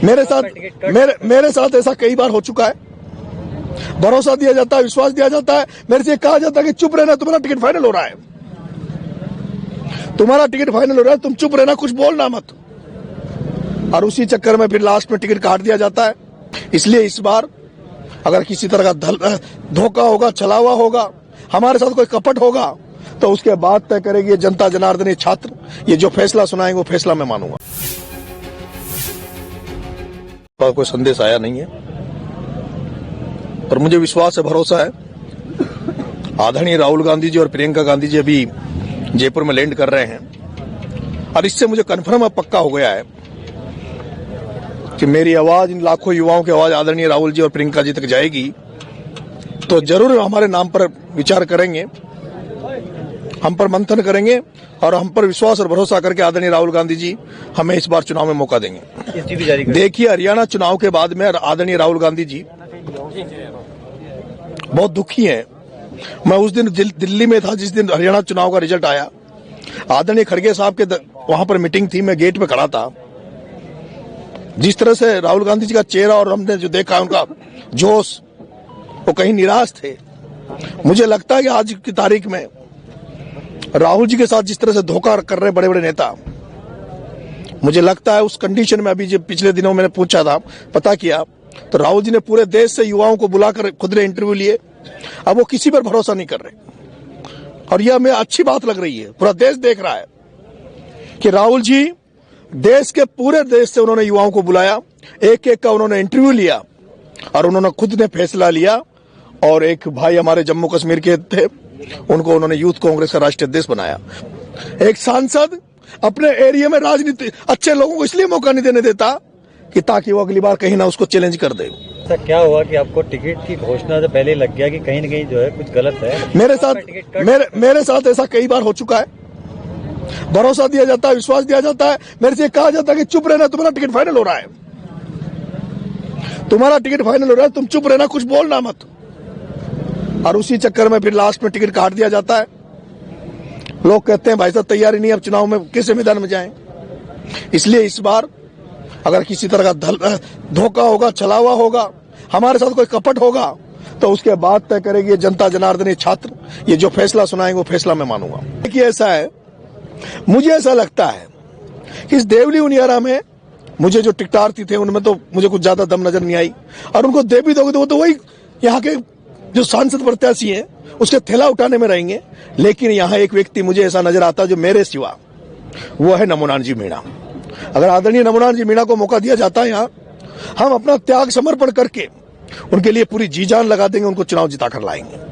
मेरे साथ ऐसा कई बार हो चुका है। भरोसा दिया जाता है, विश्वास दिया जाता है, मेरे से कहा जाता है कि चुप रहना, तुम्हारा टिकट फाइनल हो रहा है, तुम्हारा टिकट फाइनल हो रहा है, तुम चुप रहना, कुछ बोलना मत। और उसी चक्कर में फिर लास्ट में टिकट काट दिया जाता है। इसलिए इस बार अगर किसी तरह का धोखा होगा, छलावा होगा, हमारे साथ कोई कपट होगा, तो उसके बाद तय करेगी जनता जनार्दन, छात्र, ये जो फैसला सुनाएंगे वो फैसला मैं मानूंगा। कोई संदेश आया नहीं है, पर मुझे विश्वास है, भरोसा है, आदरणीय राहुल गांधी जी और प्रियंका गांधी जी अभी जयपुर में लैंड कर रहे हैं। और इससे मुझे कन्फर्म अब पक्का हो गया है कि मेरी आवाज, इन लाखों युवाओं की आवाज आदरणीय राहुल जी और प्रियंका जी तक जाएगी, तो जरूर हमारे नाम पर विचार करेंगे, हम पर मंथन करेंगे और हम पर विश्वास और भरोसा करके आदरणीय राहुल गांधी जी हमें इस बार चुनाव में मौका देंगे। देखिए, हरियाणा चुनाव के बाद में आदरणीय राहुल गांधी जी बहुत दुखी हैं। मैं उस दिन दिल्ली में था जिस दिन हरियाणा चुनाव का रिजल्ट आया। आदरणीय खड़गे साहब के वहां पर मीटिंग थी, मैं गेट पे खड़ा था। जिस तरह से राहुल गांधी जी का चेहरा और हमने जो देखा उनका जोश, वो कहीं निराश थे। मुझे लगता है कि आज की तारीख में राहुल जी के साथ जिस तरह से धोखा कर रहे बड़े बड़े नेता, मुझे लगता है उस कंडीशन में, अभी जब पिछले दिनों मैंने पूछा था, पता किया, तो राहुल जी ने पूरे देश से युवाओं को बुलाकर खुद ने इंटरव्यू लिए। अब वो किसी पर भरोसा नहीं कर रहे और यह हमें अच्छी बात लग रही है। पूरा देश देख रहा है कि राहुल जी देश के पूरे देश से उन्होंने युवाओं को बुलाया, एक एक का उन्होंने इंटरव्यू लिया और उन्होंने खुद ने फैसला लिया। और एक भाई हमारे जम्मू कश्मीर के थे, उनको उन्होंने यूथ कांग्रेस का राष्ट्रीय अध्यक्ष बनाया। एक सांसद अपने एरिया में राजनीति अच्छे लोगों को इसलिए मौका नहीं देने देता कि ताकि वो अगली बार कहीं ना उसको चैलेंज कर दे। सर, क्या हुआ कि आपको टिकट की घोषणा से पहले लग गया कि कहीं न कहीं जो है कुछ गलत है? मेरे साथ ऐसा कई बार हो चुका है। भरोसा दिया जाता है, विश्वास दिया जाता है, मेरे से कहा जाता है कि चुप रहना, तुम्हारा टिकट फाइनल हो रहा है, तुम्हारा टिकट फाइनल हो रहा है, तुम चुप रहना, कुछ बोलना मत। और उसी चक्कर में फिर लास्ट में टिकट काट दिया जाता है। लोग कहते हैं भाई साहब तैयारी नहीं, अब चुनाव में कैसे मैदान में जाएं। इसलिए इस बार अगर किसी तरह का धोखा होगा, छलावा होगा, हमारे साथ कोई कपट होगा, तो उसके बाद तय करेगी जनता जनार्दन, छात्र, ये जो फैसला सुनाएंगे वो फैसला मैं मानूंगा। देखिए, ऐसा है, मुझे ऐसा लगता है कि इस देवली उनियारा में मुझे जो टिकटार्थी थे उनमें तो मुझे कुछ ज्यादा दम नजर नहीं आई। और उनको दे भी दोगे तो वो तो वही यहाँ के जो सांसद प्रत्याशी हैं उसके थैला उठाने में रहेंगे। लेकिन यहाँ एक व्यक्ति मुझे ऐसा नजर आता है जो मेरे सिवा, वो है नमोनान जी मीणा। अगर आदरणीय नमोनान जी मीणा को मौका दिया जाता है यहाँ, हम अपना त्याग समर्पण करके उनके लिए पूरी जी जान लगा देंगे, उनको चुनाव जिता कर लाएंगे।